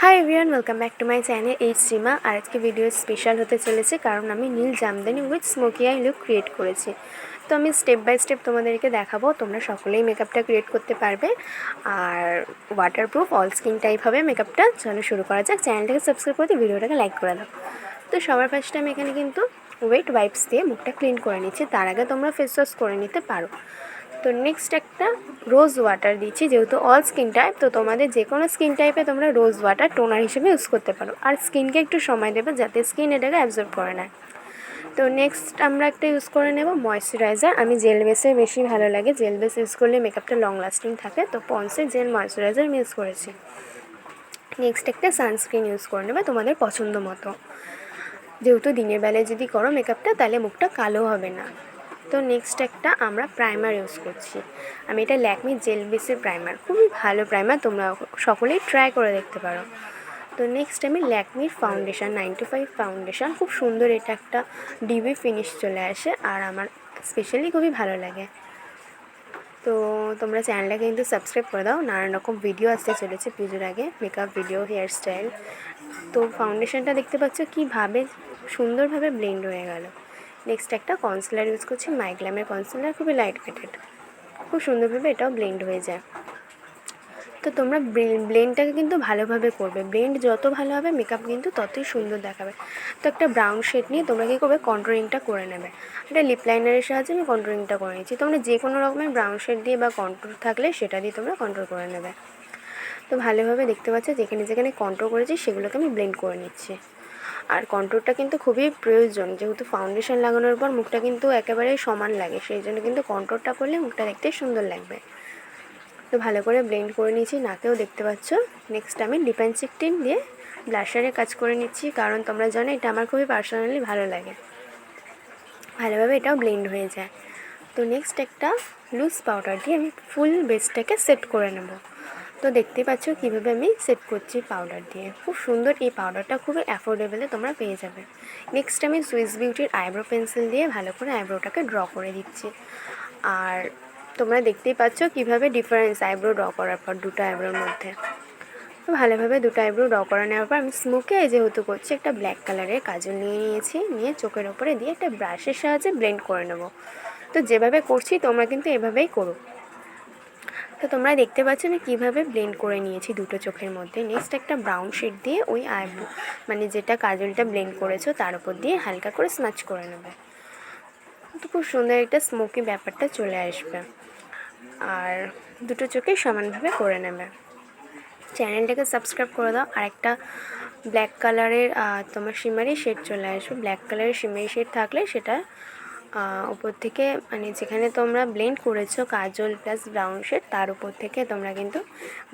High everyone, welcome back to my channel এইচ শ্রীমা। আর আজকে ভিডিও স্পেশাল হতে চলেছে কারণ আমি নীল jamdani with smoky eye look create করেছি। তো আমি স্টেপ বাই স্টেপ তোমাদেরকে দেখাবো, তোমরা সকলেই মেকআপটা ক্রিয়েট করতে পারবে। আর ওয়াটারপ্রুফ অল স্কিন টাইপ হবে মেকআপটা। চলো শুরু করা যাক। চ্যানেলটাকে সাবস্ক্রাইব করে ভিডিওটাকে লাইক করে দাও। তো সবার ফার্স্টে আমি এখানে কিন্তু ওয়েট ওয়াইপস দিয়ে মুখটা ক্লিন করে নিচ্ছি। তার আগে তোমরা ফেস ওয়াশ করে নিতে পারো। তো নেক্সট একটা রোজ ওয়াটার দিচ্ছি, যেহেতু অল স্কিন টাইপ, তো তোমাদের যে কোনো স্কিন টাইপে তোমরা রোজ ওয়াটার টোনার হিসেবে ইউজ করতে পারো। আর স্কিনকে একটু সময় দেবে যাতে স্কিন এটাকে অ্যাবজর্ব করে নেয়। তো নেক্সট আমরা একটা ইউজ করে নেব ময়েশ্চারাইজার। আমি জেল বেসে বেশি ভালো লাগে, জেল বেস ইউজ করলে মেকআপটা লং লাস্টিং থাকে। তো পন্সের জেল ময়েশ্চারাইজার আমি ইউজ করেছি। নেক্সট একটা সানস্ক্রিন ইউজ করে নেবে তোমাদের পছন্দ মতো, যেহেতু দিনের বেলায় যদি করো মেকআপটা তাহলে মুখটা কালো হবে না। তো নেক্সট একটা আমরা প্রাইমার ইউজ করছি। আমি এটা ল্যাকমি জেল বেসের প্রাইমার, খুবই ভালো প্রাইমার, তোমরা সকলেই ট্রাই করে দেখতে পারো। তো নেক্সট আমি ল্যাকমির ফাউন্ডেশন 925 ফাউন্ডেশন, খুব সুন্দর, এটা একটা ডিউই ফিনিশ চলে আসে আর আমার স্পেশালি খুবই ভালো লাগে। তো তোমরা চ্যানেলটাকে কিন্তু সাবস্ক্রাইব করে দাও, নানান রকম ভিডিও আসতে চলেছে পুজোর আগে, মেকআপ ভিডিও, হেয়ার স্টাইল। তো ফাউন্ডেশনটা দেখতে পাচ্ছ কীভাবে সুন্দরভাবে ব্লেন্ড হয়ে গেল। নেক্সট একটা কনসিলার ইউজ করছি, মাইগ্ল্যামের কনসিলার, খুবই লাইট ওয়েটেড, খুব সুন্দরভাবে এটাও ব্লেন্ড হয়ে যায়। তো তোমরা ব্লেন্ডটাকে কিন্তু ভালোভাবে করবে, ব্লেন্ড যত ভালো হবে মেকআপ কিন্তু ততই সুন্দর দেখাবে। তো একটা ব্রাউন শেড নিয়ে তোমরা কী করবে, কন্ট্রোলিংটা করে নেবে। এটা লিপ লাইনারের সাহায্যে আমি কন্ট্রোলিংটা করে নিচ্ছি। তোমরা যে কোনো রকমের ব্রাউন শেড দিয়ে বা কন্ট্রোল থাকলে সেটা দিয়ে তোমরা কন্ট্রোল করে নেবে। তো ভালোভাবে দেখতে পাচ্ছ যেখানে যেখানে কন্ট্রোল করেছি সেগুলোকে আমি ব্লেন্ড করে নিচ্ছি। আর কন্ট্রোলটা কিন্তু খুবই প্রয়োজন, যেহেতু ফাউন্ডেশন লাগানোর পর মুখটা কিন্তু একেবারে সমান লাগে, সেই জন্য কিন্তু কন্ট্রোলটা করলে মুখটা দেখতে সুন্দর লাগবে। তো ভালো করে ব্লেন্ড করে নিয়েছি, নাকেও দেখতে পাচ্ছ। নেক্সট আমি লিপ অ্যান্ড চিক টিন্ট দিয়ে ব্লাশারের কাজ করে নিচ্ছি, কারণ তোমরা জানো এটা আমার খুবই পার্সোনালি ভালো লাগে। ভালোভাবে এটাও ব্লেন্ড হয়ে যায়। তো নেক্সট একটা লুজ পাউডার দিয়ে আমি ফুল বেসটাকে সেট করে নেব। তো দেখতেই পাচ্ছ কীভাবে আমি সেট করছি পাউডার দিয়ে, খুব সুন্দর। এই পাউডারটা খুবই অ্যাফোর্ডেবলে তোমরা পেয়ে যাবে। নেক্সট আমি সুইস বিউটির আইব্রো পেন্সিল দিয়ে ভালো করে আইব্রোটাকে ড্র করে দিচ্ছি। আর তোমরা দেখতেই পাচ্ছ কীভাবে ডিফারেন্স আইব্রো ড্র করার পর দুটো আইব্রোর মধ্যে। তো ভালোভাবে দুটো আইব্রো ড্র করে নেওয়ার পর আমি স্মোকি আই যেহেতু করছি, একটা ব্ল্যাক কালারের কাজল নিয়ে নিয়েছি, নিয়ে চোখের ওপরে দিয়ে একটা ব্রাশের সাহায্যে ব্লেন্ড করে নেব। তো যেভাবে করছি তোমরা কিন্তু এভাবেই করো। তো তোমরা দেখতে পাচ্ছ আমি কীভাবে ব্লেন্ড করে নিয়েছি দুটো চোখের মধ্যে। নেক্সট একটা ব্রাউন শেড দিয়ে ওই আইব্রো মানে যেটা কাজলটা ব্লেন্ড করেছো তার উপর দিয়ে হালকা করে স্মাচ করে নেবে। তো খুব সুন্দর একটা স্মোকি ব্যাপারটা চলে আসবে। আর দুটো চোখে সমানভাবে করে নেবে। চ্যানেলটাকে সাবস্ক্রাইব করে দাও। আর একটা ব্ল্যাক কালারের তোমার শিমারি শেড চলে আসবে। ব্ল্যাক কালারের শিমারি শেড থাকলে সেটা উপর থেকে মানে যেখানে তোমরা ব্লেন্ড করেছো কাজল প্লাস ব্রাউন শেড, তার উপর থেকে তোমরা কিন্তু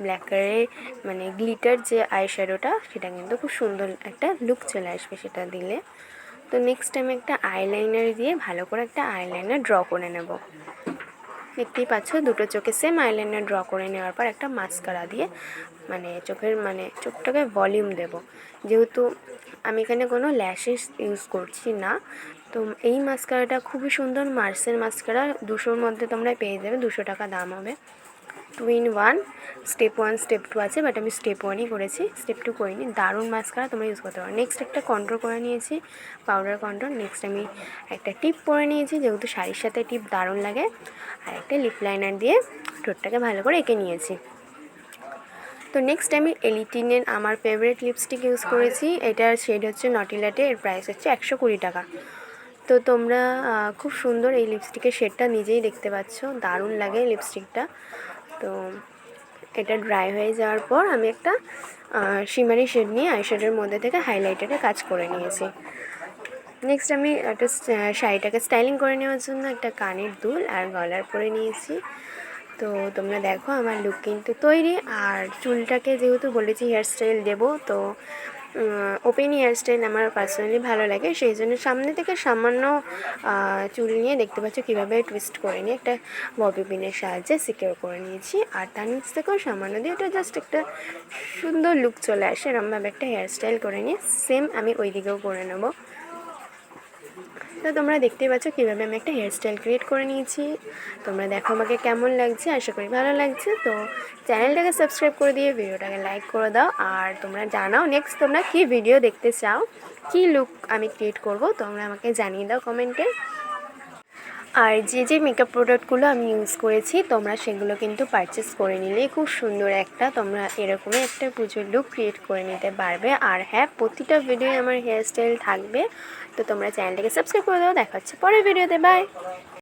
ব্ল্যাক কালারের মানে গ্লিটার যে আইশ্যাডোটা, সেটা কিন্তু খুব সুন্দর একটা লুক চলে আসবে সেটা দিলে। তো নেক্সট আমি একটা আইলাইনার দিয়ে ভালো করে একটা আইলাইনার ড্র করে নেব। দেখতেই পাচ্ছ দুটো চোখে সেম আইলাইনার ড্র করে নেওয়ার পর একটা মাস্কারা দিয়ে মানে চোখের মানে চোখটাকে ভলিউম দেব। যেহেতু আমি এখানে কোনো ল্যাশেস ইউজ করছি না, তো এই মাস্কারাটা খুবই সুন্দর, মার্সের মাস্কারা, 200-র মধ্যে তোমরা পেয়ে যাবে, 200 টাকা দাম হবে। 2 in 1, স্টেপ 1 স্টেপ 2 আছে, বাট আমি স্টেপ 1ই করেছি, স্টেপ 2 করিনি। দারুণ মাস্কারা, তোমরা ইউজ করতে পারো। নেক্সট একটা কন্ট্রোল করে নিয়েছি, পাউডার কন্ট্রোল। নেক্সট আমি একটা টিপ পরে নিয়েছি, যেহেতু শাড়ির সাথে টিপ দারুণ লাগে। আর একটা লিপ লাইনার দিয়ে ঠোঁটটাকে ভালো করে এঁকে নিয়েছি। তো নেক্সট আমি এলিটিনের আমার ফেভারিট লিপস্টিক ইউজ করেছি, এটার শেড হচ্ছে নটি ল্যাটে, এর প্রাইস হচ্ছে 120 টাকা। তো তোমরা খুব সুন্দর এই লিপস্টিকের শেডটা নিজেই দেখতে পাচ্ছ, দারুণ লাগে লিপস্টিকটা। তো এটা ড্রাই হয়ে যাওয়ার পর আমি একটা শিমারি শেড নিয়ে আইশ্যাডোর মধ্যে থেকে হাইলাইটারে কাজ করে নিয়েছি। নেক্সট আমি একটা শাড়িটাকে স্টাইলিং করে নেওয়ার জন্য একটা কানের দুল আর গলার পরে নিয়েছি। তো তোমরা দেখো আমার লুক কিন্তু তৈরি। আর চুলটাকে যেহেতু বলেছি হেয়ারস্টাইল দেবো, তো ওপেন হেয়ারস্টাইল আমার পার্সোনালি ভালো লাগে, সেই জন্য সামনে থেকে সামান্য চুল নিয়ে দেখতে পাচ্ছ কীভাবে টুইস্ট করে নিয়ে একটা ববি পিনের সাহায্যে সিকিউর করে নিয়েছি। আর তার নিচ থেকেও সামান্য দিয়ে এটা জাস্ট একটা সুন্দর লুক চলে আসে, এরমভাবে একটা হেয়ারস্টাইল করে নিয়ে সেম আমি ওই দিকেও করে নেব। তো তো তোমরা দেখতেই পাচ্ছ কীভাবে আমি একটা হেয়ার স্টাইল ক্রিয়েট করে নিয়েছি। তোমরা দেখো আমাকে কেমন লাগছে, আশা করি ভালো লাগছে। তো চ্যানেলটাকে সাবস্ক্রাইব করে দিয়ে ভিডিওটাকে লাইক করে দাও। আর তোমরা জানাও নেক্সট তোমরা কী ভিডিও দেখতে চাও, কী লুক আমি ক্রিয়েট করব, তোমরা আমাকে জানিয়ে দাও কমেন্টে। আর যে মেকআপ প্রোডাক্টগুলো আমি ইউজ করেছি তোমরা সেগুলো কিন্তু পারচেস করে নিলে খুব সুন্দর একটা তোমরা এরকমই একটা পুজোর লুক ক্রিয়েট করে নিতে পারবে। আর হ্যাঁ, প্রতিটা ভিডিও আমার হেয়ার স্টাইল থাকবে। তো তোমরা চ্যানেলটাকে সাবস্ক্রাইব করে দাও। দেখা হচ্ছে পরের ভিডিওতে, বাই।